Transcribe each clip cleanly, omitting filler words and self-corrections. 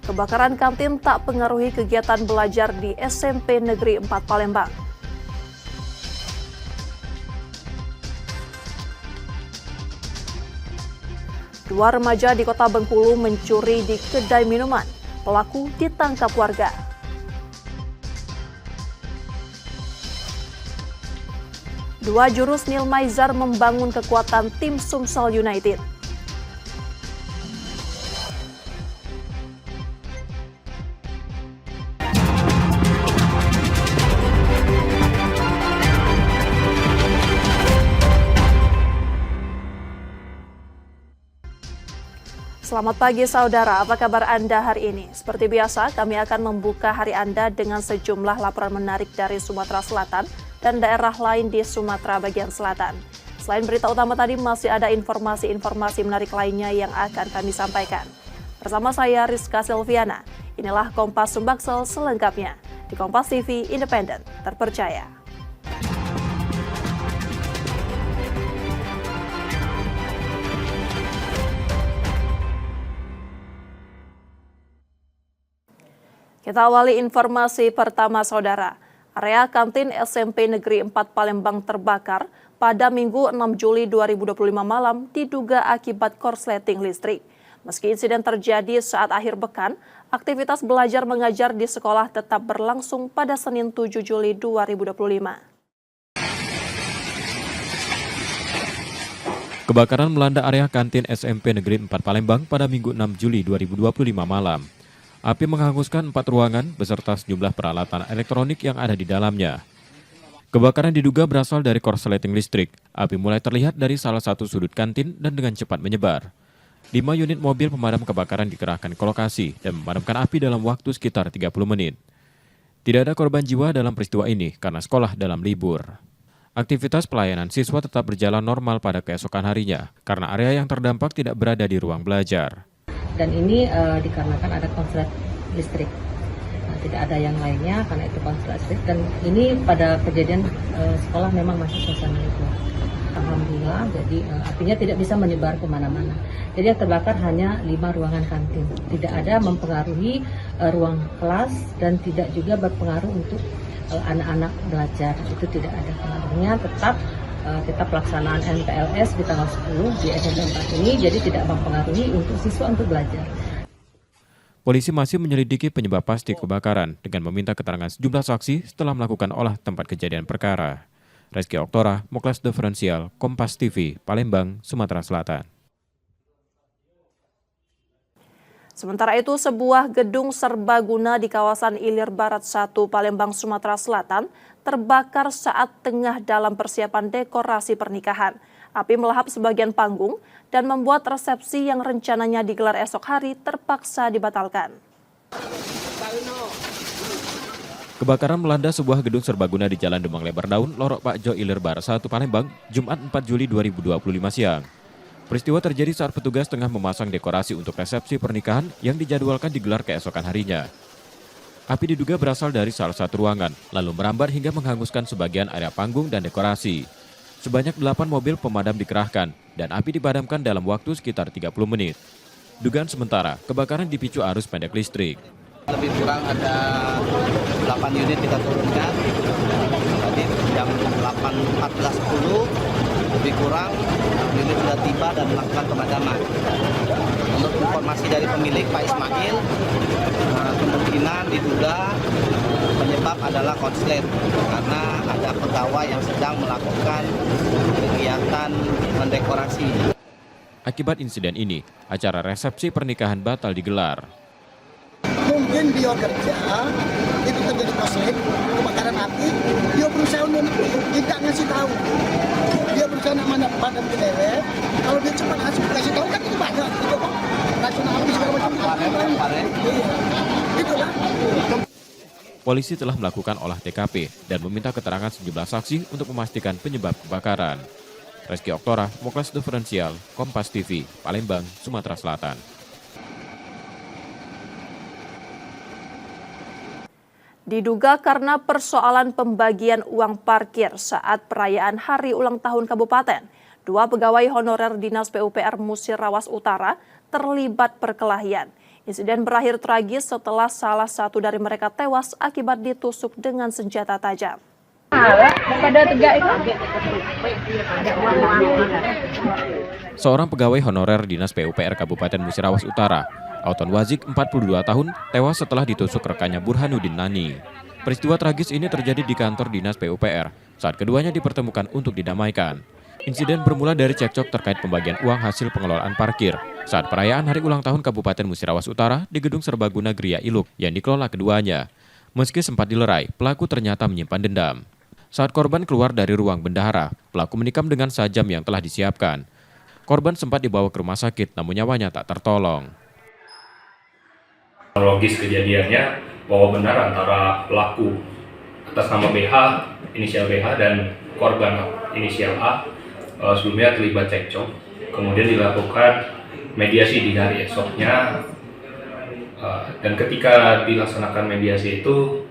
Kebakaran kantin tak pengaruhi kegiatan belajar di SMP Negeri 4 Palembang. Dua remaja di Kota Bengkulu mencuri di kedai minuman. Pelaku ditangkap warga. Dua jurus Neil Maizar membangun kekuatan tim Sumsel United. Selamat pagi saudara, apa kabar Anda hari ini? Seperti biasa, kami akan membuka hari Anda dengan sejumlah laporan menarik dari Sumatera Selatan dan daerah lain di Sumatera bagian selatan. Selain berita utama tadi, masih ada informasi-informasi menarik lainnya yang akan kami sampaikan. Bersama saya Rizka Silviana, inilah Kompas Sumbaksel selengkapnya di Kompas TV Independen, terpercaya. Kita awali informasi pertama saudara. Area kantin SMP Negeri 4 Palembang terbakar pada Minggu 6 Juli 2025 malam diduga akibat korsleting listrik. Meski insiden terjadi saat akhir pekan, aktivitas belajar mengajar di sekolah tetap berlangsung pada Senin 7 Juli 2025. Kebakaran melanda area kantin SMP Negeri 4 Palembang pada Minggu 6 Juli 2025 malam. Api menghanguskan 4 ruangan beserta sejumlah peralatan elektronik yang ada di dalamnya. Kebakaran diduga berasal dari korsleting listrik. Api mulai terlihat dari salah satu sudut kantin dan dengan cepat menyebar. 5 unit mobil pemadam kebakaran dikerahkan ke lokasi dan memadamkan api dalam waktu sekitar 30 menit. Tidak ada korban jiwa dalam peristiwa ini karena sekolah dalam libur. Aktivitas pelayanan siswa tetap berjalan normal pada keesokan harinya karena area yang terdampak tidak berada di ruang belajar. Dan ini dikarenakan ada konslet listrik, tidak ada yang lainnya karena itu konslet listrik. Dan ini pada kejadian sekolah memang masih suasana itu. Alhamdulillah, jadi apinya tidak bisa menyebar kemana-mana. Jadi yang terbakar hanya 5 ruangan kantin. Tidak ada mempengaruhi ruang kelas dan tidak juga berpengaruh untuk anak-anak belajar. Itu tidak ada pengaruhnya, tetap kita pelaksanaan MPLS di tanggal 10 di SMP 4 ini, jadi tidak mempengaruhi untuk siswa untuk belajar. Polisi masih menyelidiki penyebab pasti kebakaran dengan meminta keterangan sejumlah saksi setelah melakukan olah tempat kejadian perkara. Reski Oktora, Moklas Diferensial, Kompas TV, Palembang, Sumatera Selatan. Sementara itu, sebuah gedung serbaguna di kawasan Ilir Barat 1, Palembang, Sumatera Selatan terbakar saat tengah dalam persiapan dekorasi pernikahan. Api melahap sebagian panggung dan membuat resepsi yang rencananya digelar esok hari terpaksa dibatalkan. Kebakaran melanda sebuah gedung serbaguna di Jalan Demang Lebar Daun, Lorok Pakjo, Ilir Barat 1, Palembang, Jumat 4 Juli 2025 siang. Peristiwa terjadi saat petugas tengah memasang dekorasi untuk resepsi pernikahan yang dijadwalkan digelar keesokan harinya. Api diduga berasal dari salah satu ruangan, lalu merambat hingga menghanguskan sebagian area panggung dan dekorasi. Sebanyak 8 mobil pemadam dikerahkan dan api dipadamkan dalam waktu sekitar 30 menit. Dugaan sementara, kebakaran dipicu arus pendek listrik. Lebih kurang ada 8 unit kita turunkan. Tadi jam 14.10 lebih kurang unit sudah tiba dan melakukan pemadaman. Menurut informasi dari pemilik Pak Ismail, kemungkinan diduga penyebab adalah konslet karena ada pegawai yang sedang melakukan kegiatan mendekorasi. Akibat insiden ini, acara resepsi pernikahan batal digelar. Mungkin dia kerja, itu terjadi konslet, kebakaran api, dia berusaha untuk tidak ngasih tahu. Dia berusaha mana padam ke lewat, kalau dia cepat kasih tahu kan itu banyak, gitu kok. Racun api segala macam. Itulah. Polisi telah melakukan olah TKP dan meminta keterangan sejumlah saksi untuk memastikan penyebab kebakaran. Reski Oktora, Moklas Diferensial, Kompas TV, Palembang, Sumatera Selatan. Diduga karena persoalan pembagian uang parkir saat perayaan Hari Ulang Tahun Kabupaten, 2 pegawai honorer Dinas PUPR Musirawas Utara terlibat perkelahian. Insiden berakhir tragis setelah salah satu dari mereka tewas akibat ditusuk dengan senjata tajam. Seorang pegawai honorer Dinas PUPR Kabupaten Musirawas Utara, Auton Wazik, 42 tahun, tewas setelah ditusuk rekannya Burhanuddin Nani. Peristiwa tragis ini terjadi di kantor Dinas PUPR saat keduanya dipertemukan untuk didamaikan. Insiden bermula dari cekcok terkait pembagian uang hasil pengelolaan parkir saat perayaan Hari Ulang Tahun Kabupaten Musirawas Utara di Gedung Serbaguna Gria Iluk yang dikelola keduanya. Meski sempat dilerai, pelaku ternyata menyimpan dendam. Saat korban keluar dari ruang bendahara, pelaku menikam dengan sajam yang telah disiapkan. Korban sempat dibawa ke rumah sakit, namun nyawanya tak tertolong. Logis kejadiannya bahwa benar antara pelaku atas nama BH, inisial BH, dan korban inisial A sebelumnya terlibat cekcok, kemudian dilakukan mediasi di hari esoknya, dan ketika dilaksanakan mediasi itu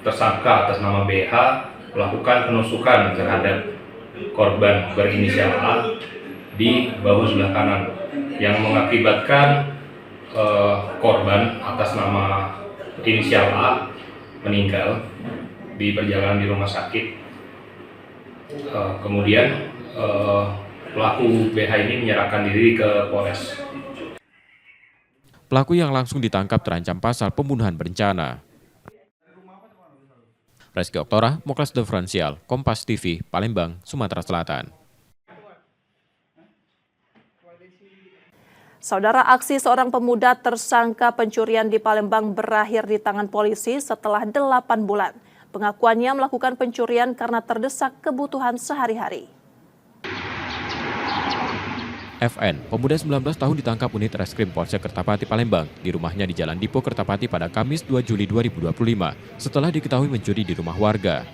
tersangka atas nama BH melakukan penusukan terhadap korban berinisial A di bahu sebelah kanan yang mengakibatkan korban atas nama inisial A meninggal di perjalanan di rumah sakit. Kemudian pelaku BH ini menyerahkan diri ke Polres. Pelaku yang langsung ditangkap terancam pasal pembunuhan berencana. Reski Oktora, Moklas Diferensial, Kompas TV, Palembang, Sumatera Selatan. Saudara, aksi seorang pemuda tersangka pencurian di Palembang berakhir di tangan polisi setelah 8 bulan. Pengakuannya melakukan pencurian karena terdesak kebutuhan sehari-hari. FN, pemuda 19 tahun ditangkap unit reskrim Polsek Kertapati Palembang di rumahnya di Jalan Dipo Kertapati pada Kamis 2 Juli 2025 setelah diketahui mencuri di rumah warga.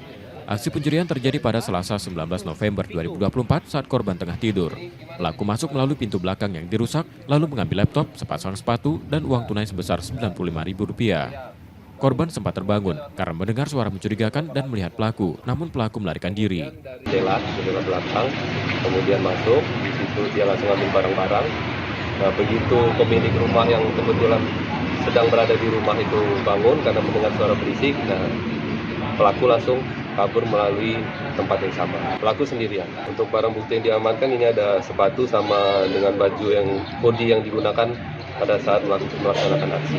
Aksi pencurian terjadi pada Selasa 19 November 2024 saat korban tengah tidur. Pelaku masuk melalui pintu belakang yang dirusak, lalu mengambil laptop, sepasang sepatu, dan uang tunai sebesar Rp95.000. Korban sempat terbangun karena mendengar suara mencurigakan dan melihat pelaku, namun pelaku melarikan diri. Jendela belakang, kemudian masuk, di situ dia langsung ambil barang-barang. Nah, begitu pemilik rumah yang kebetulan sedang berada di rumah itu bangun karena mendengar suara berisik, nah pelaku langsung kabur melalui tempat yang sama. Pelaku sendirian. Untuk barang bukti yang diamankan ini ada sepatu sama dengan baju yang hoodie yang digunakan pada saat melaksanakan aksi.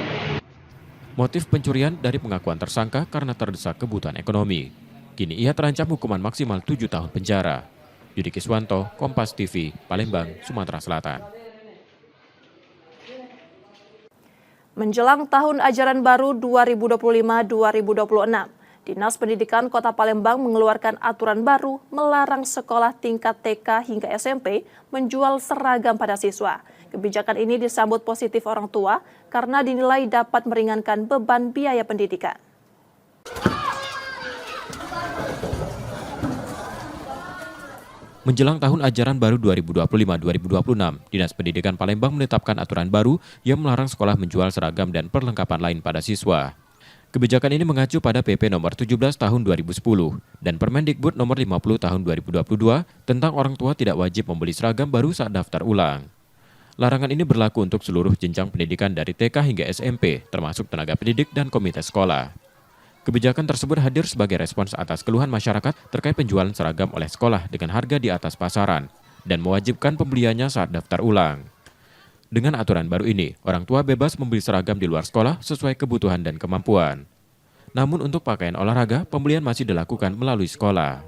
Motif pencurian dari pengakuan tersangka karena terdesak kebutuhan ekonomi. Kini ia terancam hukuman maksimal 7 tahun penjara. Yudi Kiswanto, Kompas TV, Palembang, Sumatera Selatan. Menjelang tahun ajaran baru 2025-2026, Dinas Pendidikan Kota Palembang mengeluarkan aturan baru melarang sekolah tingkat TK hingga SMP menjual seragam pada siswa. Kebijakan ini disambut positif orang tua karena dinilai dapat meringankan beban biaya pendidikan. Menjelang tahun ajaran baru 2025-2026, Dinas Pendidikan Palembang menetapkan aturan baru yang melarang sekolah menjual seragam dan perlengkapan lain pada siswa. Kebijakan ini mengacu pada PP nomor 17 tahun 2010 dan Permendikbud nomor 50 tahun 2022 tentang orang tua tidak wajib membeli seragam baru saat daftar ulang. Larangan ini berlaku untuk seluruh jenjang pendidikan dari TK hingga SMP, termasuk tenaga pendidik dan komite sekolah. Kebijakan tersebut hadir sebagai respons atas keluhan masyarakat terkait penjualan seragam oleh sekolah dengan harga di atas pasaran dan mewajibkan pembeliannya saat daftar ulang. Dengan aturan baru ini, orang tua bebas membeli seragam di luar sekolah sesuai kebutuhan dan kemampuan. Namun untuk pakaian olahraga, pembelian masih dilakukan melalui sekolah.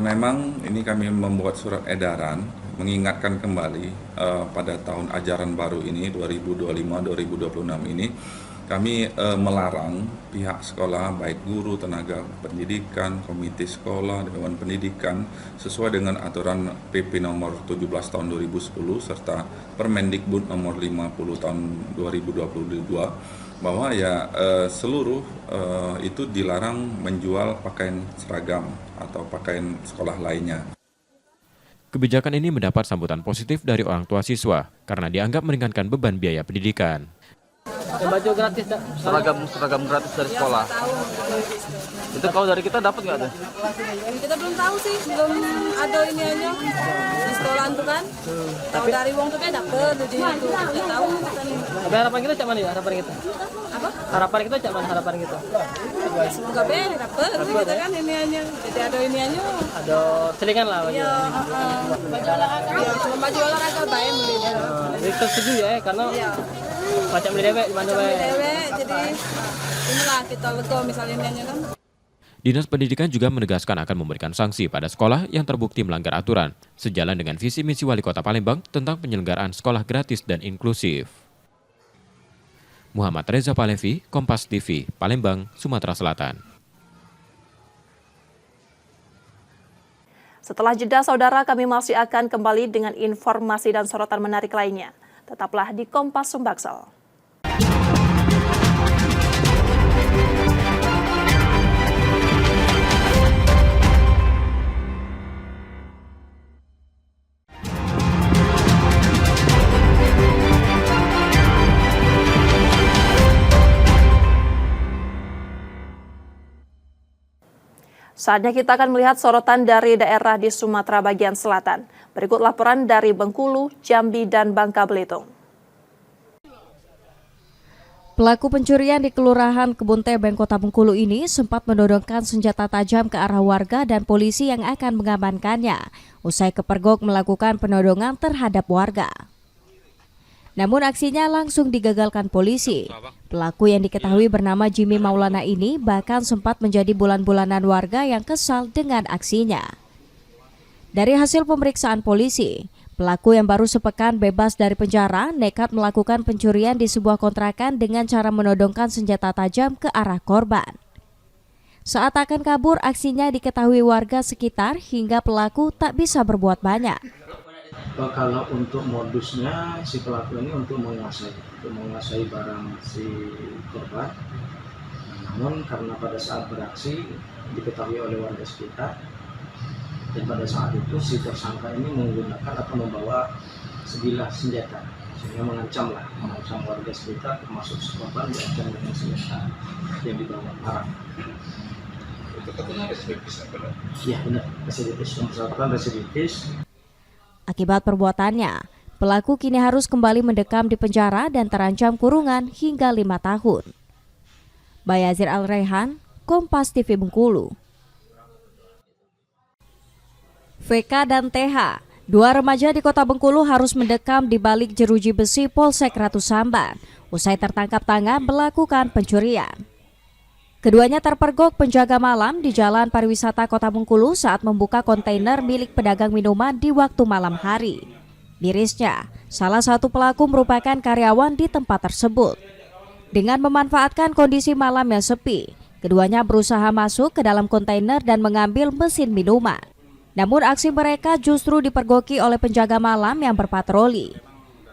Memang ini kami membuat surat edaran mengingatkan kembali pada tahun ajaran baru ini 2025-2026 ini kami melarang pihak sekolah baik guru, tenaga pendidikan, komite sekolah, dewan pendidikan sesuai dengan aturan PP nomor 17 tahun 2010 serta Permendikbud nomor 50 tahun 2022 bahwa seluruh itu dilarang menjual pakaian seragam atau pakaian sekolah lainnya. Kebijakan ini mendapat sambutan positif dari orang tua siswa karena dianggap meringankan beban biaya pendidikan. Baju gratis, seragam gratis dari sekolah. Itu kalau dari kita dapat nggak tuh? Kita belum tahu sih, belum ada ini aja di sekolah tuh kan. Kalau dari uang tuh kan dapat, jadi itu udah tahu kita nih. Tapi harapan kita cak mana ya? Harapan kita? Apa? Harapan kita cak mana? Harapan kita? Semoga bener dapat, kita kan ini aja. Jadi ada ini aja. Ada selingan lah. Iya, baju olahraga. Iya, cuma baju olahraga baik belinya. Kita setuju ya, karena macam beli dewek, mana dewek, jadi inilah kita lega misalnya ini aja kan. Dinas Pendidikan juga menegaskan akan memberikan sanksi pada sekolah yang terbukti melanggar aturan, sejalan dengan visi misi Wali Kota Palembang tentang penyelenggaraan sekolah gratis dan inklusif. Muhammad Reza Palevi, Kompas TV, Palembang, Sumatera Selatan. Setelah jeda, saudara, kami masih akan kembali dengan informasi dan sorotan menarik lainnya. Tetaplah di Kompas Sumbaksel. Saatnya kita akan melihat sorotan dari daerah di Sumatera bagian selatan. Berikut laporan dari Bengkulu, Jambi, dan Bangka Belitung. Pelaku pencurian di Kelurahan Kebun Tebeng, Kota Bengkulu ini sempat menodongkan senjata tajam ke arah warga dan polisi yang akan mengamankannya, usai kepergok melakukan penodongan terhadap warga. Namun aksinya langsung digagalkan polisi. Pelaku yang diketahui bernama Jimmy Maulana ini bahkan sempat menjadi bulan-bulanan warga yang kesal dengan aksinya. Dari hasil pemeriksaan polisi, pelaku yang baru sepekan bebas dari penjara nekat melakukan pencurian di sebuah kontrakan dengan cara menodongkan senjata tajam ke arah korban. Saat akan kabur, aksinya diketahui warga sekitar hingga pelaku tak bisa berbuat banyak. Kalau untuk modusnya si pelaku ini untuk menguasai barang si korban. Namun karena pada saat beraksi diketahui oleh warga sekitar, dan pada saat itu si tersangka ini menggunakan atau membawa sebilah senjata, sehingga mengancam warga sekitar, termasuk si korban diancam dengan senjata yang dibawa parah. Itu katanya residivis, benar? Iya benar, residivis, yang bersangkutan residivis. Akibat perbuatannya, pelaku kini harus kembali mendekam di penjara dan terancam kurungan hingga 5 tahun. Bayazir Al-Rehan, Kompas TV Bengkulu. VK dan TH, dua remaja di Kota Bengkulu harus mendekam di balik jeruji besi Polsek Ratu Samban, usai tertangkap tangan melakukan pencurian. Keduanya terpergok penjaga malam di Jalan Pariwisata Kota Bengkulu saat membuka kontainer milik pedagang minuman di waktu malam hari. Mirisnya, salah satu pelaku merupakan karyawan di tempat tersebut. Dengan memanfaatkan kondisi malam yang sepi, keduanya berusaha masuk ke dalam kontainer dan mengambil mesin minuman. Namun aksi mereka justru dipergoki oleh penjaga malam yang berpatroli.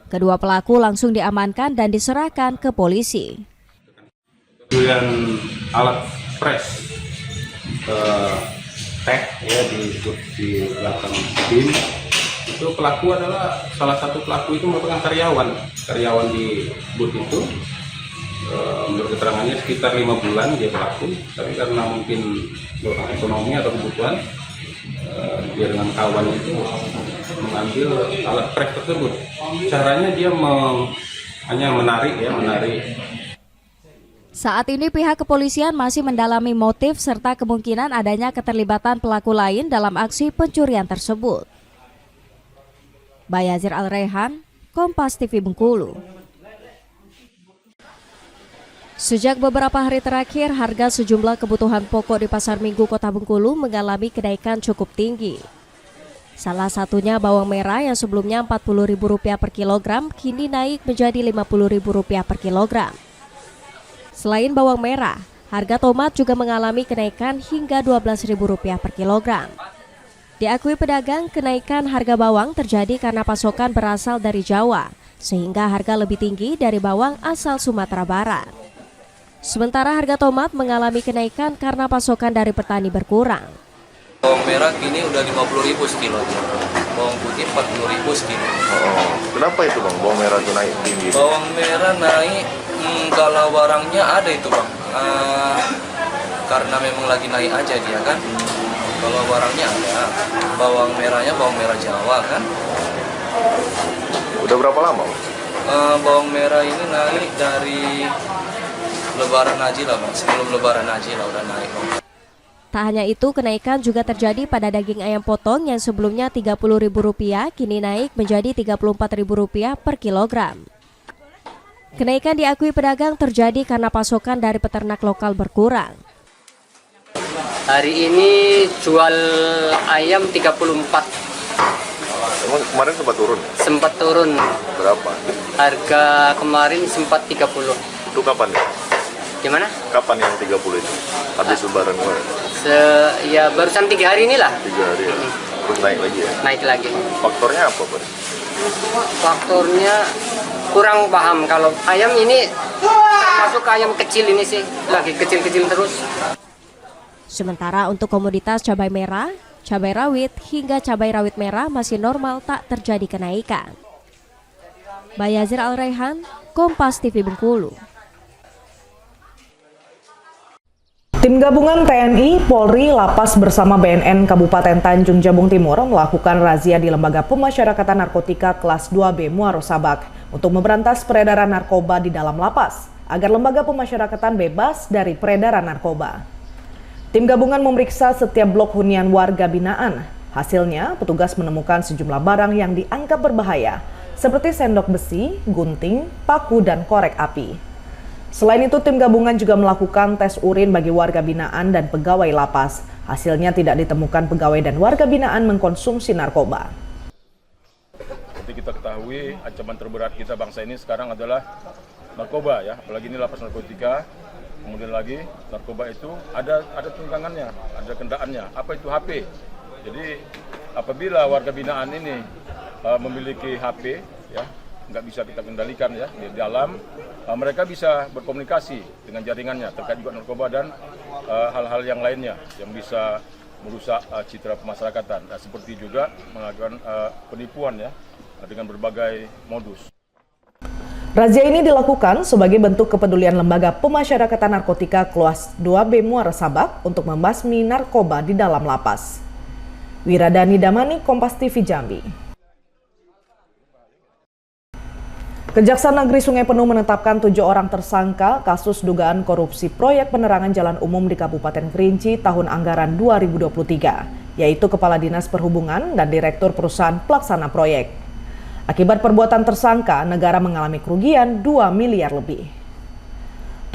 Kedua pelaku langsung diamankan dan diserahkan ke polisi. Dengan alat press teh ya di belakang bin, itu pelaku adalah salah satu pelaku itu merupakan karyawan di booth itu. Menurut keterangannya sekitar 5 bulan dia pelaku, tapi karena mungkin ekonomi atau kebutuhan dia dengan kawan itu mengambil alat press tersebut. Caranya dia hanya menarik. Saat ini pihak kepolisian masih mendalami motif serta kemungkinan adanya keterlibatan pelaku lain dalam aksi pencurian tersebut. Bayazir Al-Rehan, Kompas TV Bengkulu. Sejak beberapa hari terakhir, harga sejumlah kebutuhan pokok di Pasar Minggu Kota Bengkulu mengalami kenaikan cukup tinggi. Salah satunya bawang merah yang sebelumnya Rp40.000 per kilogram, kini naik menjadi Rp50.000 per kilogram. Selain bawang merah, harga tomat juga mengalami kenaikan hingga Rp12.000 per kilogram. Diakui pedagang, kenaikan harga bawang terjadi karena pasokan berasal dari Jawa, sehingga harga lebih tinggi dari bawang asal Sumatera Barat. Sementara harga tomat mengalami kenaikan karena pasokan dari petani berkurang. Bawang merah kini udah Rp50.000 sekilo, bawang putih Rp40.000 sekilo. Oh, kenapa itu bang? Bawang merah itu naik tinggi? Bawang merah naik kalau barangnya ada itu bang. karena memang lagi naik aja dia kan. Kalau barangnya ada, bawang merahnya bawang merah Jawa kan. Udah berapa lama? Bawang merah ini naik dari Lebaran Haji lah, Bang. Sebelum Lebaran Haji lah udah naik, Bang. Tak hanya itu, kenaikan juga terjadi pada daging ayam potong yang sebelumnya Rp30.000 kini naik menjadi Rp34.000 per kilogram. Kenaikan diakui pedagang terjadi karena pasokan dari peternak lokal berkurang. Hari ini jual ayam 34. Emang kemarin sempat turun? Sempat turun. Berapa? Harga kemarin sempat 30. Itu kapan ya? Gimana? Kapan yang 30 itu? Habis lebaran kemarin? Ya barusan 3 hari inilah. 3 hari ya? Terus naik lagi ya? Naik lagi. Faktornya apa, Pak? Faktornya kurang paham. Kalau ayam ini termasuk ayam kecil ini sih. Lagi kecil-kecil terus. Sementara untuk komoditas cabai merah, cabai rawit hingga cabai rawit merah masih normal, tak terjadi kenaikan. Bayazir Al-Raihan, Kompas TV Bengkulu. Tim gabungan TNI, Polri, Lapas bersama BNN Kabupaten Tanjung Jabung Timur melakukan razia di Lembaga Pemasyarakatan Narkotika kelas 2B Muaro Sabak untuk memberantas peredaran narkoba di dalam lapas agar lembaga pemasyarakatan bebas dari peredaran narkoba. Tim gabungan memeriksa setiap blok hunian warga binaan. Hasilnya, petugas menemukan sejumlah barang yang dianggap berbahaya, seperti sendok besi, gunting, paku, dan korek api. Selain itu, tim gabungan juga melakukan tes urin bagi warga binaan dan pegawai lapas. Hasilnya tidak ditemukan pegawai dan warga binaan mengkonsumsi narkoba. Seperti kita ketahui, ancaman terberat kita bangsa ini sekarang adalah narkoba ya, apalagi ini lapas narkotika. Kemudian lagi narkoba itu ada tunggangannya, ada kendaraannya. Apa itu HP? Jadi apabila warga binaan ini memiliki HP, ya nggak bisa kita kendalikan ya di dalam, mereka bisa berkomunikasi dengan jaringannya terkait juga narkoba dan hal-hal yang lainnya yang bisa merusak citra pemasyarakatan. Nah, seperti juga melakukan penipuan ya dengan berbagai modus. Razia ini dilakukan sebagai bentuk kepedulian Lembaga Pemasyarakatan Narkotika kelas 2B Muaro Sabak untuk membasmi narkoba di dalam lapas. Wiradani Damani, Kompas TV Jambi. Kejaksaan Negeri Sungai Penuh menetapkan 7 orang tersangka kasus dugaan korupsi proyek penerangan jalan umum di Kabupaten Kerinci tahun anggaran 2023, yaitu Kepala Dinas Perhubungan dan Direktur Perusahaan Pelaksana Proyek. Akibat perbuatan tersangka, negara mengalami kerugian 2 miliar lebih.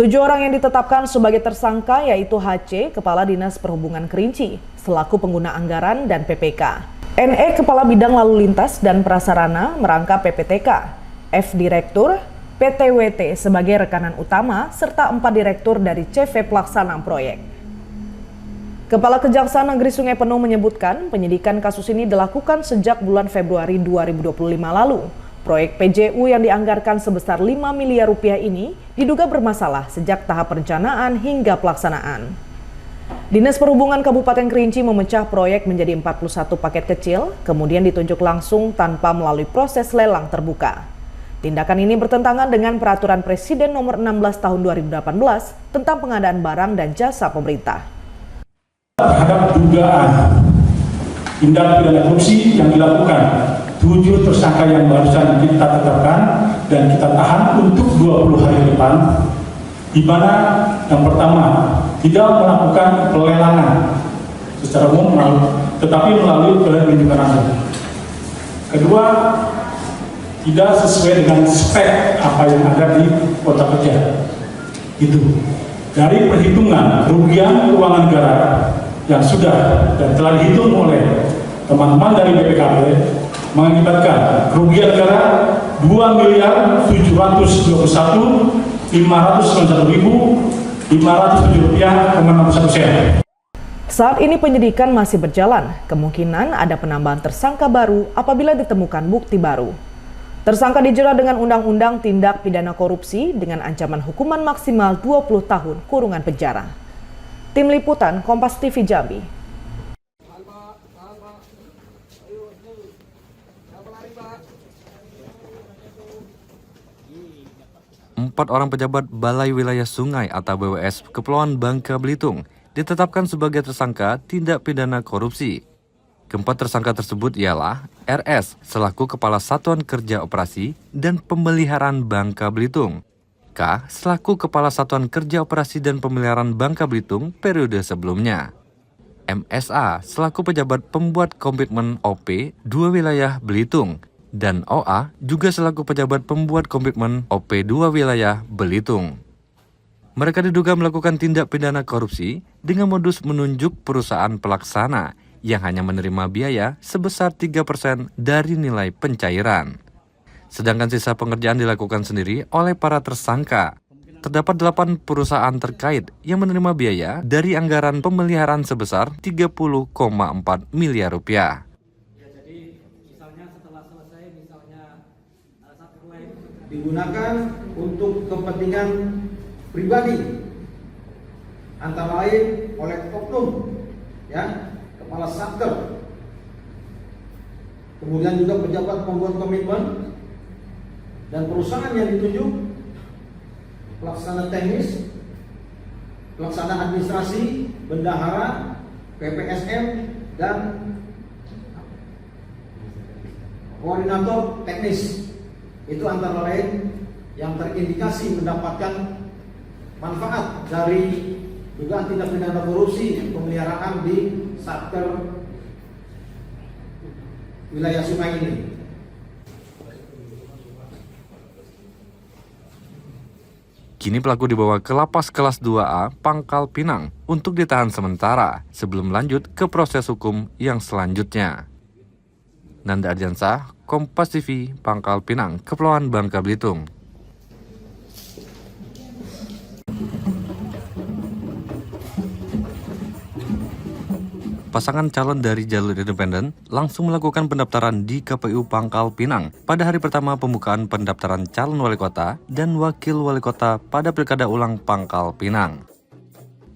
7 orang yang ditetapkan sebagai tersangka yaitu HC, Kepala Dinas Perhubungan Kerinci, selaku pengguna anggaran dan PPK. NE, Kepala Bidang Lalu Lintas dan Prasarana merangkap PPTK. F, Direktur, PTWT sebagai rekanan utama, serta 4 direktur dari CV Pelaksana Proyek. Kepala Kejaksaan Negeri Sungai Penuh menyebutkan penyidikan kasus ini dilakukan sejak bulan Februari 2025 lalu. Proyek PJU yang dianggarkan sebesar 5 miliar rupiah ini diduga bermasalah sejak tahap perencanaan hingga pelaksanaan. Dinas Perhubungan Kabupaten Kerinci memecah proyek menjadi 41 paket kecil, kemudian ditunjuk langsung tanpa melalui proses lelang terbuka. Tindakan ini bertentangan dengan Peraturan Presiden Nomor 16 Tahun 2018 tentang pengadaan barang dan jasa pemerintah. Terhadap dugaan tindak pidana korupsi yang dilakukan 7 tersangka yang barusan kita tetapkan dan kita tahan untuk 20 hari ke depan, di mana yang pertama tidak melakukan pelelangan secara umum, tetapi melalui penunjukan langsung. Kedua, tidak sesuai dengan spek apa yang ada di kota kerja. Itu dari perhitungan kerugian keuangan negara yang sudah dan telah dihitung oleh teman-teman dari BPKP mengakibatkan kerugian negara 2.721.591.507 rupiah 61 sen. Saat ini penyidikan masih berjalan, kemungkinan ada penambahan tersangka baru apabila ditemukan bukti baru. Tersangka dijerat dengan Undang-Undang Tindak Pidana Korupsi dengan ancaman hukuman maksimal 20 tahun kurungan penjara. Tim Liputan Kompas TV Jambi. Empat orang pejabat Balai Wilayah Sungai atau BWS Kepulauan Bangka Belitung ditetapkan sebagai tersangka tindak pidana korupsi. Keempat tersangka tersebut ialah RS selaku Kepala Satuan Kerja Operasi dan Pemeliharaan Bangka Belitung, K selaku Kepala Satuan Kerja Operasi dan Pemeliharaan Bangka Belitung periode sebelumnya, MSA selaku pejabat pembuat komitmen OP 2 wilayah Belitung, dan OA juga selaku pejabat pembuat komitmen OP 2 wilayah Belitung. Mereka diduga melakukan tindak pidana korupsi dengan modus menunjuk perusahaan pelaksana yang hanya menerima biaya sebesar 3% dari nilai pencairan. Sedangkan sisa pengerjaan dilakukan sendiri oleh para tersangka. Terdapat 8 perusahaan terkait yang menerima biaya dari anggaran pemeliharaan sebesar 30,4 miliar rupiah. Digunakan untuk kepentingan pribadi, antara lain oleh oknum, ya, Kepala Satker, kemudian juga pejabat pembuat komitmen dan perusahaan yang ditunjuk, pelaksana teknis, pelaksana administrasi, bendahara, PPSM, dan koordinator teknis. Itu antara lain yang terindikasi mendapatkan manfaat dari dugaan tindak pidana korupsi pemeliharaan di Satker wilayah Sungai ini. Kini pelaku dibawa ke Lapas Kelas 2A Pangkal Pinang untuk ditahan sementara sebelum lanjut ke proses hukum yang selanjutnya. Nanda Ardiansah, Kompas TV, Pangkal Pinang, Kepulauan Bangka Belitung. Pasangan calon dari jalur independen langsung melakukan pendaftaran di KPU Pangkal Pinang pada hari pertama pembukaan pendaftaran calon wali kota dan wakil wali kota pada Pilkada Ulang Pangkal Pinang.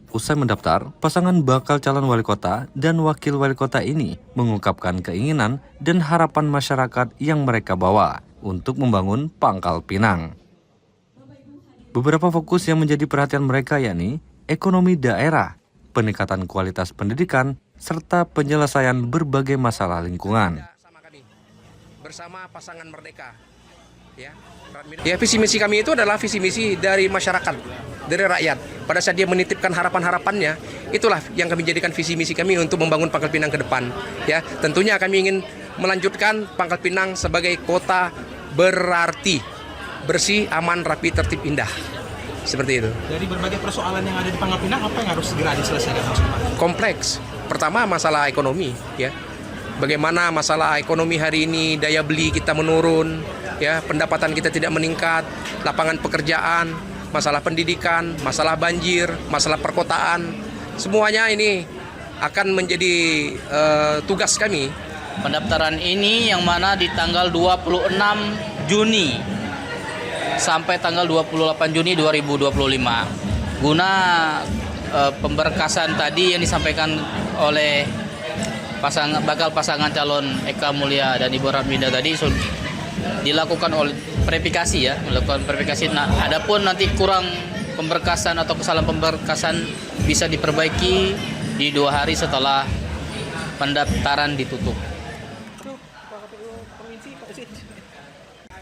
Usai mendaftar, pasangan bakal calon wali kota dan wakil wali kota ini mengungkapkan keinginan dan harapan masyarakat yang mereka bawa untuk membangun Pangkal Pinang. Beberapa fokus yang menjadi perhatian mereka yakni ekonomi daerah, peningkatan kualitas pendidikan, serta penyelesaian berbagai masalah lingkungan. Bersama pasangan Merdeka, ya visi misi kami itu adalah visi misi dari masyarakat, dari rakyat. Pada saat dia menitipkan harapan-harapannya, itulah yang kami jadikan visi misi kami untuk membangun Pangkal Pinang ke depan. Ya, tentunya kami ingin melanjutkan Pangkal Pinang sebagai kota berarti, bersih, aman, rapi, tertib, indah. Seperti itu. Dari berbagai persoalan yang ada di Pangkal Pinang, apa yang harus segera diselesaikan? Kompleks. Pertama masalah ekonomi, ya. Bagaimana masalah ekonomi hari ini, daya beli kita menurun, ya, pendapatan kita tidak meningkat, lapangan pekerjaan, masalah pendidikan, masalah banjir, masalah perkotaan, semuanya ini akan menjadi tugas kami. Pendaftaran ini yang mana di tanggal 26 Juni sampai tanggal 28 Juni 2025. Guna pemberkasan tadi yang disampaikan oleh bakal pasangan calon Eka Mulia dan Ibu Ratminda tadi dilakukan oleh verifikasi, ya, melakukan verifikasi. Nah, adapun nanti kurang pemberkasan atau kesalahan pemberkasan bisa diperbaiki di 2 hari setelah pendaftaran ditutup.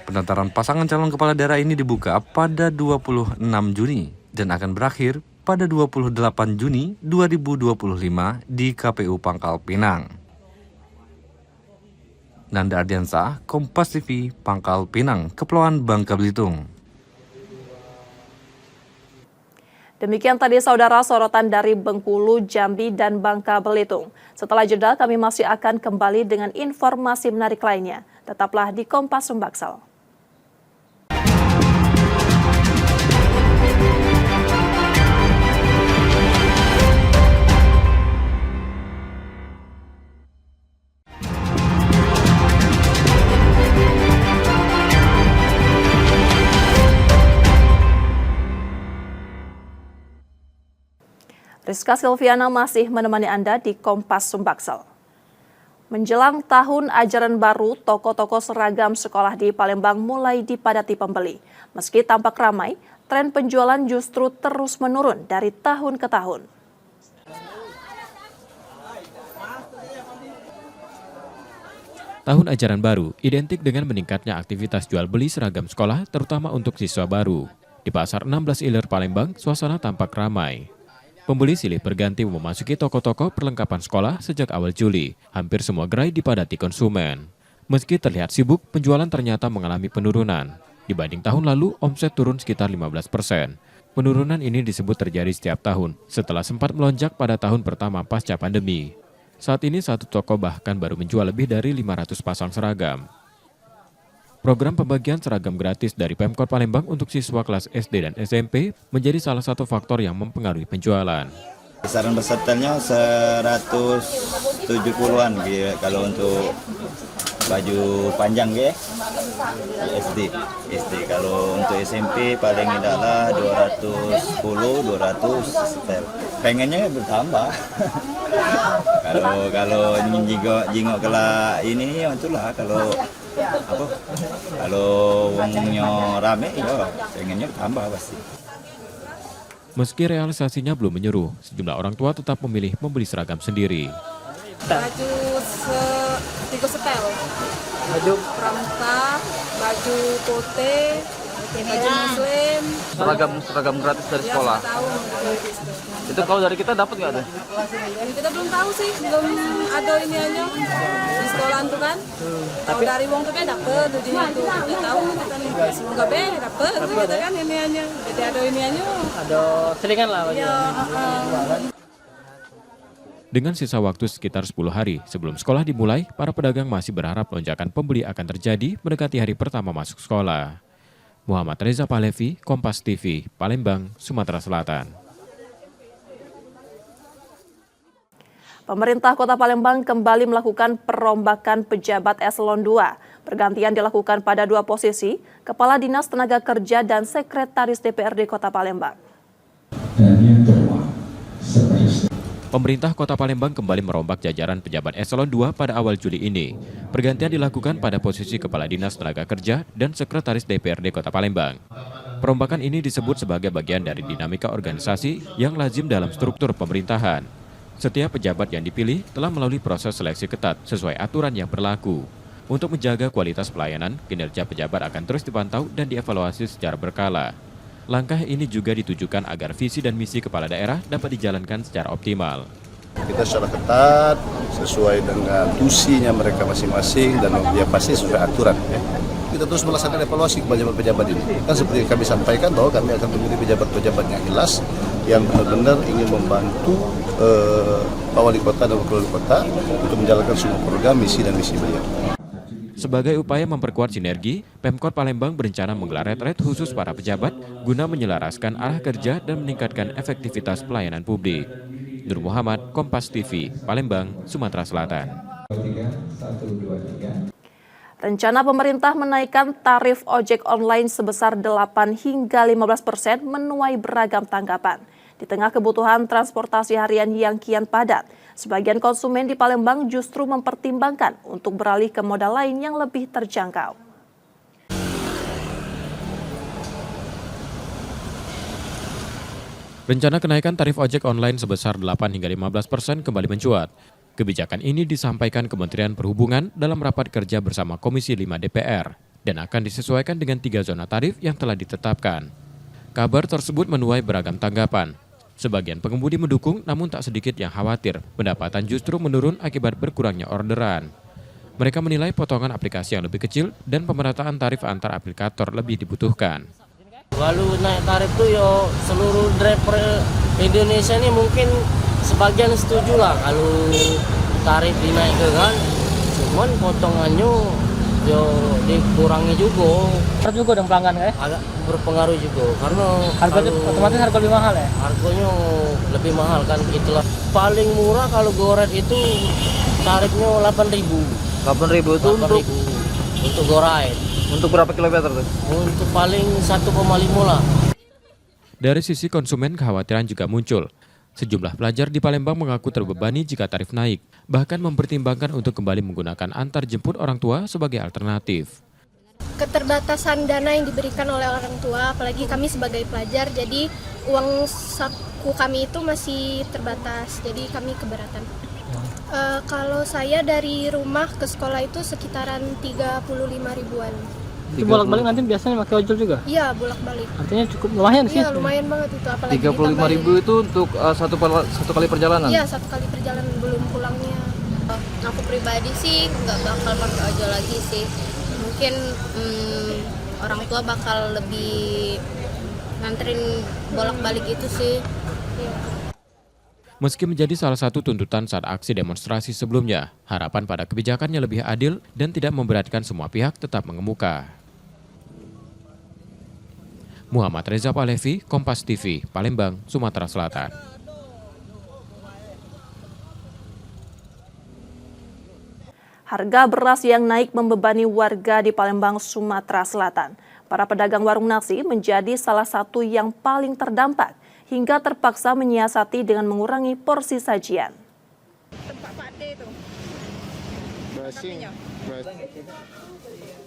Pendaftaran pasangan calon kepala daerah ini dibuka pada 26 Juni dan akan berakhir pada 28 Juni 2025 di KPU Pangkal Pinang. Nanda Ardiansah, Kompas TV, Pangkal Pinang, Kepulauan Bangka Belitung. Demikian tadi saudara sorotan dari Bengkulu, Jambi, dan Bangka Belitung. Setelah jeda kami masih akan kembali dengan informasi menarik lainnya. Tetaplah di Kompas Sumbaksel. Rizka Silviana masih menemani Anda di Kompas Sumbaksel. Menjelang tahun ajaran baru, toko-toko seragam sekolah di Palembang mulai dipadati pembeli. Meski tampak ramai, tren penjualan justru terus menurun dari tahun ke tahun. Tahun ajaran baru identik dengan meningkatnya aktivitas jual beli seragam sekolah terutama untuk siswa baru. Di Pasar 16 Ilir Palembang, suasana tampak ramai. Pembeli silih berganti memasuki toko-toko perlengkapan sekolah sejak awal Juli. Hampir semua gerai dipadati konsumen. Meski terlihat sibuk, penjualan ternyata mengalami penurunan. Dibanding tahun lalu, omset turun sekitar 15%. Penurunan ini disebut terjadi setiap tahun, setelah sempat melonjak pada tahun pertama pasca pandemi. Saat ini satu toko bahkan baru menjual lebih dari 500 pasang seragam. Program pembagian seragam gratis dari Pemkot Palembang untuk siswa kelas SD dan SMP menjadi salah satu faktor yang mempengaruhi penjualan. Besaran pesertanya 170-an kalau untuk baju panjang ya. SD. Kalau untuk SMP paling adalah 210, 200 setel. Pengennya bertambah. kalau jingok kela ini itulah kalau uangnya rame ya pengennya bertambah pasti. Meski realisasinya belum menyeru, sejumlah orang tua tetap memilih membeli seragam sendiri. Baju 3 setel, baju pramuka, baju pote, baju muslim, seragam gratis dari sekolah. Itu kalau dari kita dapat nggak ada? Kita belum tahu sih, belum ada ini aja di sekolah tuh kan. Kalau dari uang tuh kan dapat, jadi itu kita tahu kita nih semoga dapat kita kan ini aja. Jadi ada ini aja. Ada selingan lah. Ya. Dengan sisa waktu sekitar 10 hari sebelum sekolah dimulai, para pedagang masih berharap lonjakan pembeli akan terjadi mendekati hari pertama masuk sekolah. Muhammad Reza Pahlevi, Kompas TV, Palembang, Sumatera Selatan. Pemerintah Kota Palembang kembali melakukan perombakan pejabat eselon 2. Pergantian dilakukan pada 2 posisi, Kepala Dinas Tenaga Kerja dan Sekretaris DPRD Kota Palembang. Pemerintah Kota Palembang kembali merombak jajaran pejabat eselon 2 pada awal Juli ini. Pergantian dilakukan pada posisi Kepala Dinas Tenaga Kerja dan Sekretaris DPRD Kota Palembang. Perombakan ini disebut sebagai bagian dari dinamika organisasi yang lazim dalam struktur pemerintahan. Setiap pejabat yang dipilih telah melalui proses seleksi ketat sesuai aturan yang berlaku. Untuk menjaga kualitas pelayanan, kinerja pejabat akan terus dipantau dan dievaluasi secara berkala. Langkah ini juga ditujukan agar visi dan misi kepala daerah dapat dijalankan secara optimal. Kita secara ketat, sesuai dengan tusinya mereka masing-masing dan ya pasti sesuai aturan. Ya. Kita terus melaksanakan evaluasi pejabat-pejabat ini. Kan seperti yang kami sampaikan bahwa kami akan memilih pejabat-pejabat yang jelas, yang benar-benar ingin membantu Pak Wali Kota dan Wakil Wali Kota untuk menjalankan semua program, misi dan misi beliau. Sebagai upaya memperkuat sinergi, Pemkot Palembang berencana menggelar retret khusus para pejabat guna menyelaraskan arah kerja dan meningkatkan efektivitas pelayanan publik. Nur Muhammad, Kompas TV, Palembang, Sumatera Selatan. Rencana pemerintah menaikkan tarif ojek online sebesar 8 hingga 15% menuai beragam tanggapan. Di tengah kebutuhan transportasi harian yang kian padat, sebagian konsumen di Palembang justru mempertimbangkan untuk beralih ke moda lain yang lebih terjangkau. Rencana kenaikan tarif ojek online sebesar 8 hingga 15% kembali mencuat. Kebijakan ini disampaikan Kementerian Perhubungan dalam rapat kerja bersama Komisi 5 DPR dan akan disesuaikan dengan 3 zona tarif yang telah ditetapkan. Kabar tersebut menuai beragam tanggapan. Sebagian pengemudi mendukung, namun tak sedikit yang khawatir pendapatan justru menurun akibat berkurangnya orderan. Mereka menilai potongan aplikasi yang lebih kecil dan pemerataan tarif antar aplikator lebih dibutuhkan. Lalu naik tarif tuh yo seluruh driver Indonesia ini mungkin sebagian setuju lah kalau tarif dinaikkan kan. Cuman potongannya yo dikurangi juga. Harus juga dong pelanggan ya? Agak berpengaruh juga karena harganya otomatis harga lebih mahal ya? Harganya lebih mahal kan itulah. Paling murah kalau Goret itu tarifnya 8.000. 8.000 itu untuk Goret. Untuk berapa kilometer tuh? Untuk paling 1,5 lah. Dari sisi konsumen kekhawatiran juga muncul. Sejumlah pelajar di Palembang mengaku terbebani jika tarif naik, bahkan mempertimbangkan untuk kembali menggunakan antar jemput orang tua sebagai alternatif. Keterbatasan dana yang diberikan oleh orang tua, apalagi kami sebagai pelajar, jadi uang saku kami itu masih terbatas, jadi kami keberatan. Kalau saya dari rumah ke sekolah itu sekitaran 35 ribuan. Itu bolak-balik nanti biasanya pakai ojol juga? Iya, bolak-balik. Artinya cukup lumayan sih. Iya, lumayan banget itu, apalagi 35.000 itu untuk satu kali perjalanan? Iya, satu kali perjalanan belum pulangnya. Aku pribadi sih nggak bakal pakai ojol lagi sih. Mungkin orang tua bakal lebih nganterin bolak-balik itu sih. Meski menjadi salah satu tuntutan saat aksi demonstrasi sebelumnya, harapan pada kebijakannya lebih adil dan tidak memberatkan semua pihak tetap mengemuka. Muhammad Reza Palevi, Kompas TV, Palembang, Sumatera Selatan. Harga beras yang naik membebani warga di Palembang, Sumatera Selatan. Para pedagang warung nasi menjadi salah satu yang paling terdampak hingga terpaksa menyiasati dengan mengurangi porsi sajian.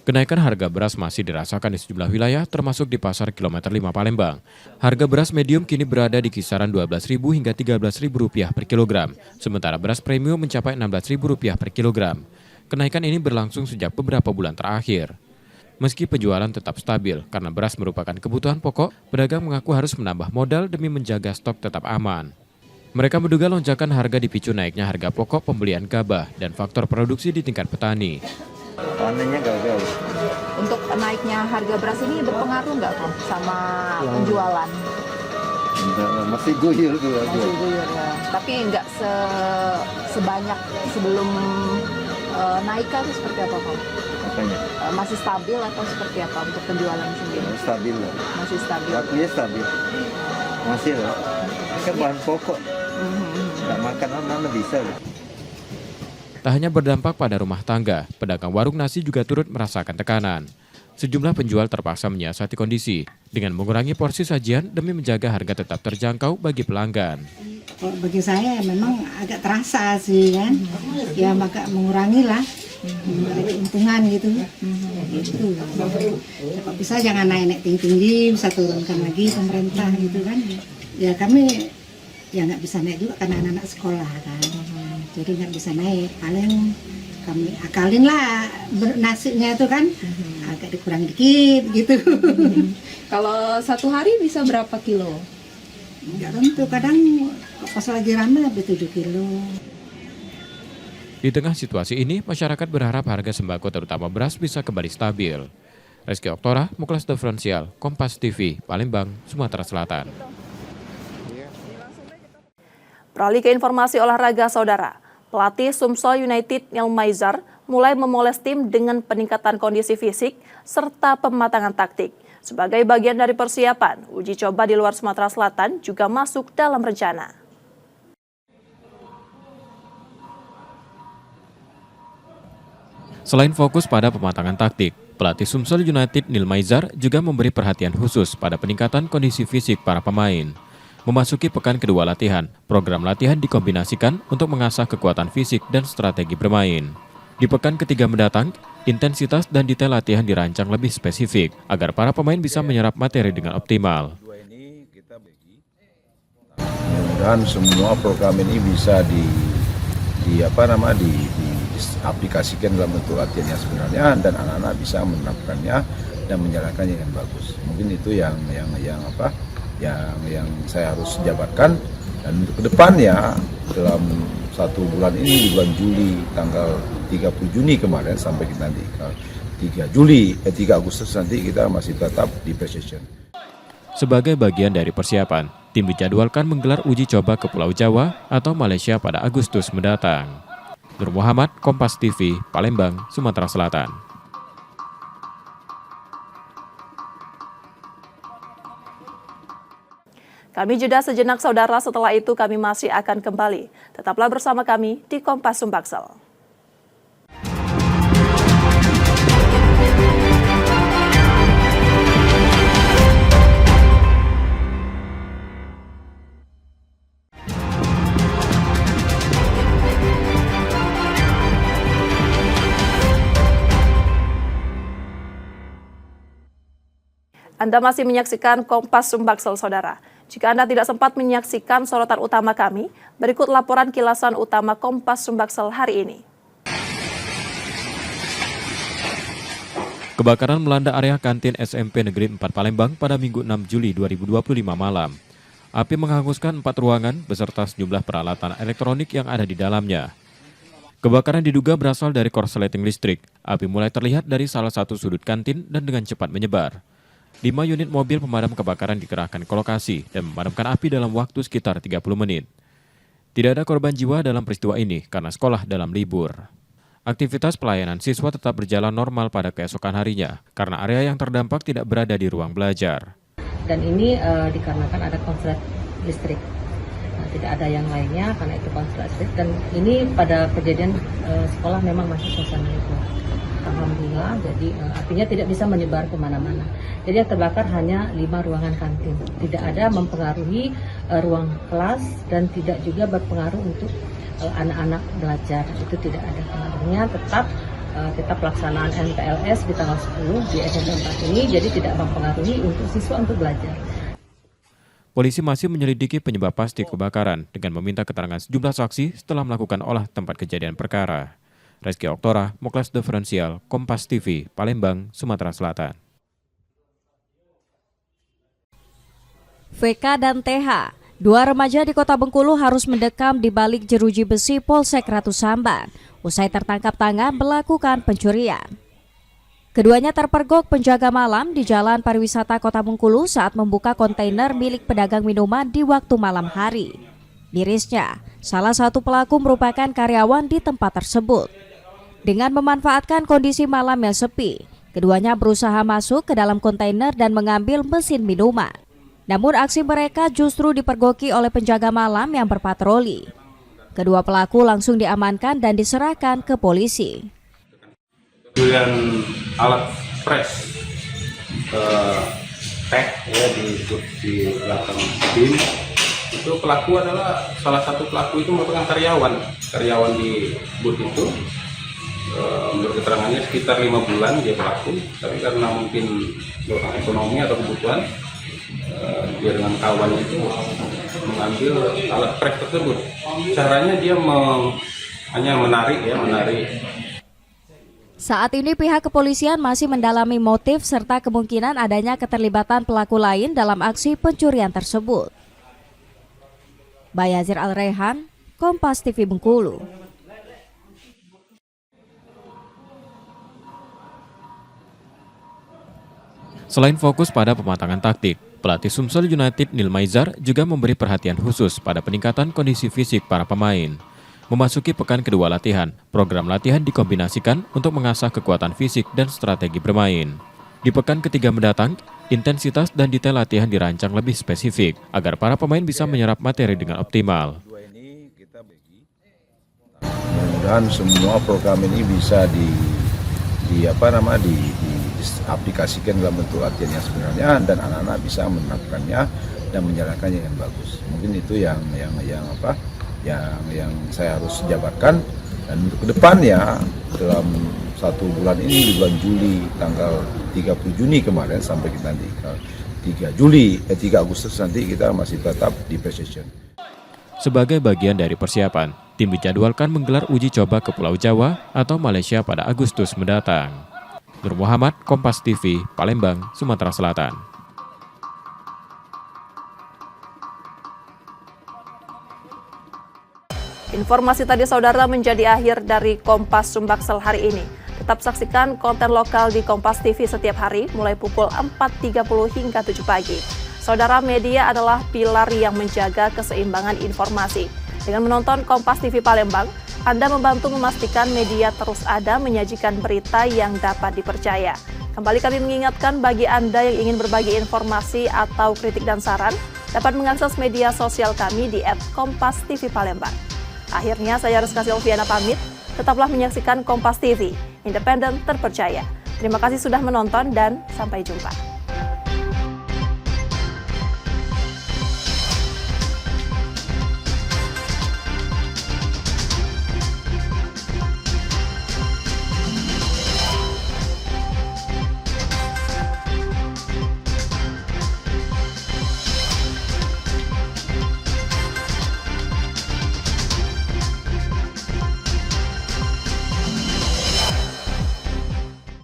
Kenaikan harga beras masih dirasakan di sejumlah wilayah, termasuk di Pasar Kilometer 5 Palembang. Harga beras medium kini berada di kisaran Rp12.000 hingga Rp13.000 per kilogram, sementara beras premium mencapai Rp16.000 per kilogram. Kenaikan ini berlangsung sejak beberapa bulan terakhir. Meski penjualan tetap stabil karena beras merupakan kebutuhan pokok, pedagang mengaku harus menambah modal demi menjaga stok tetap aman. Mereka menduga lonjakan harga dipicu naiknya harga pokok pembelian gabah dan faktor produksi di tingkat petani. Panennya gagal. Untuk naiknya harga beras ini berpengaruh nggak kok sama penjualan? Enggak, masih guyur tuh. Masih guyur ya. Tapi nggak sebanyak sebelum naik kan seperti apa kok? Apanya? Masih stabil atau seperti apa untuk penjualan sendiri? Stabil lah. Masih stabil. Waktunya stabil. Masih lah. Ini kan bahan pokok. Nggak makan mana bisa lah. Tak hanya berdampak pada rumah tangga, pedagang warung nasi juga turut merasakan tekanan. Sejumlah penjual terpaksa menyiasati kondisi dengan mengurangi porsi sajian demi menjaga harga tetap terjangkau bagi pelanggan. Bagi saya memang agak terasa sih kan, ya maka mengurangi lah, ada keuntungan gitu. Gitu. Kalau bisa jangan naik tinggi, bisa turunkan lagi pemerintah gitu kan. Ya kami ya nggak bisa naik juga karena anak-anak sekolah kan, jadi nggak bisa naik. Paling kami akalin lah nasinya itu kan, agak dikurangi dikit gitu. Kalau satu hari bisa berapa kilo? Nggak tentu, kadang pas lagi ramai habis 7 kilo. Di tengah situasi ini, masyarakat berharap harga sembako terutama beras bisa kembali stabil. Reski Oktora, Muklas Diferensial, Kompas TV, Palembang, Sumatera Selatan. Beralih ke informasi olahraga, saudara. Pelatih Sumsel United Neil Maizar mulai memoles tim dengan peningkatan kondisi fisik serta pematangan taktik. Sebagai bagian dari persiapan, uji coba di luar Sumatera Selatan juga masuk dalam rencana. Selain fokus pada pematangan taktik, pelatih Sumsel United Neil Maizar juga memberi perhatian khusus pada peningkatan kondisi fisik para pemain. Memasuki pekan kedua latihan, program latihan dikombinasikan untuk mengasah kekuatan fisik dan strategi bermain. Di pekan ketiga mendatang, intensitas dan detail latihan dirancang lebih spesifik agar para pemain bisa menyerap materi dengan optimal. Dan semua program ini bisa diaplikasikan dalam bentuk latihan yang sebenarnya dan anak-anak bisa menerapkannya dan menjalankannya dengan bagus. Mungkin itu yang saya harus jabarkan, dan untuk kedepannya dalam 1 bulan ini, di bulan Juli tanggal 30 Juni kemarin sampai kita nanti 3 Agustus nanti kita masih tetap di pre-season. Sebagai bagian dari persiapan, tim dijadwalkan menggelar uji coba ke Pulau Jawa atau Malaysia pada Agustus mendatang. Nur Muhammad, Kompas TV, Palembang, Sumatera Selatan. Kami jeda sejenak, saudara. Setelah itu kami masih akan kembali. Tetaplah bersama kami di Kompas Sumbaksel. Anda masih menyaksikan Kompas Sumbaksel, Saudara. Jika Anda tidak sempat menyaksikan sorotan utama kami, berikut laporan kilasan utama Kompas Sumbaksel hari ini. Kebakaran melanda area kantin SMP Negeri 4 Palembang pada Minggu 6 Juli 2025 malam. Api menghanguskan 4 ruangan beserta sejumlah peralatan elektronik yang ada di dalamnya. Kebakaran diduga berasal dari korsleting listrik. Api mulai terlihat dari salah satu sudut kantin dan dengan cepat menyebar. 5 unit mobil pemadam kebakaran dikerahkan ke lokasi dan memadamkan api dalam waktu sekitar 30 menit. Tidak ada korban jiwa dalam peristiwa ini karena sekolah dalam libur. Aktivitas pelayanan siswa tetap berjalan normal pada keesokan harinya karena area yang terdampak tidak berada di ruang belajar. Dan ini dikarenakan ada konslet listrik. Tidak ada yang lainnya karena itu konslet listrik. Dan ini pada kejadian sekolah memang masih suasana libur. Alhamdulillah, jadi apinya tidak bisa menyebar kemana-mana. Jadi yang terbakar hanya 5 ruangan kantin. Tidak ada mempengaruhi ruang kelas dan tidak juga berpengaruh untuk anak-anak belajar. Itu tidak ada pengaruhnya. Tetap kita pelaksanaan MPLS di tanggal 10 di SMP 4 ini, jadi tidak mempengaruhi untuk siswa untuk belajar. Polisi masih menyelidiki penyebab pasti kebakaran dengan meminta keterangan sejumlah saksi setelah melakukan olah tempat kejadian perkara. Reski Oktora, Moklas Diferensial, Kompas TV, Palembang, Sumatera Selatan. VK dan TH, 2 remaja di Kota Bengkulu harus mendekam di balik jeruji besi Polsek Ratu Samban usai tertangkap tangan melakukan pencurian. Keduanya terpergok penjaga malam di Jalan Pariwisata Kota Bengkulu saat membuka kontainer milik pedagang minuman di waktu malam hari. Mirisnya, salah satu pelaku merupakan karyawan di tempat tersebut. Dengan memanfaatkan kondisi malam yang sepi, keduanya berusaha masuk ke dalam kontainer dan mengambil mesin minuman. Namun aksi mereka justru dipergoki oleh penjaga malam yang berpatroli. Kedua pelaku langsung diamankan dan diserahkan ke polisi. Dengan alat press tag ya di belakang bin, itu pelaku adalah salah satu pelaku itu merupakan karyawan di booth itu. Menurut keterangannya sekitar 5 bulan dia pelaku, tapi karena mungkin ekonomi atau kebutuhan, dia dengan kawannya itu mengambil alat press tersebut. Caranya dia hanya menarik. Saat ini pihak kepolisian masih mendalami motif serta kemungkinan adanya keterlibatan pelaku lain dalam aksi pencurian tersebut. Bayazir Al-Rehan, Kompas TV Bengkulu. Selain fokus pada pematangan taktik, pelatih Sumsel United Nil Maizar juga memberi perhatian khusus pada peningkatan kondisi fisik para pemain. Memasuki pekan kedua latihan, program latihan dikombinasikan untuk mengasah kekuatan fisik dan strategi bermain. Di pekan ketiga mendatang, intensitas dan detail latihan dirancang lebih spesifik agar para pemain bisa menyerap materi dengan optimal. Mudah-mudahan semua program ini bisa diaplikasikan dalam bentuk latihan yang sebenarnya dan anak-anak bisa menerapkannya dan menjalankannya dengan bagus. Mungkin itu yang saya harus jabarkan, dan untuk kedepannya dalam 1 bulan ini di bulan Juli tanggal 30 Juni kemarin sampai kita nanti 3 Agustus nanti kita masih tetap di pre-session. Sebagai bagian dari persiapan, tim dijadwalkan menggelar uji coba ke Pulau Jawa atau Malaysia pada Agustus mendatang. Nur Muhammad, Kompas TV, Palembang, Sumatera Selatan. Informasi tadi saudara menjadi akhir dari Kompas Sumbaksel hari ini. Tetap saksikan konten lokal di Kompas TV setiap hari mulai pukul 4.30 hingga 7 pagi. Saudara, media adalah pilar yang menjaga keseimbangan informasi. Dengan menonton Kompas TV Palembang, Anda membantu memastikan media terus ada menyajikan berita yang dapat dipercaya. Kembali kami mengingatkan bagi Anda yang ingin berbagi informasi atau kritik dan saran, dapat mengakses media sosial kami di @KompasTV-Palembang. Akhirnya saya Rizka Silviana pamit, tetaplah menyaksikan Kompas TV, independen terpercaya. Terima kasih sudah menonton dan sampai jumpa.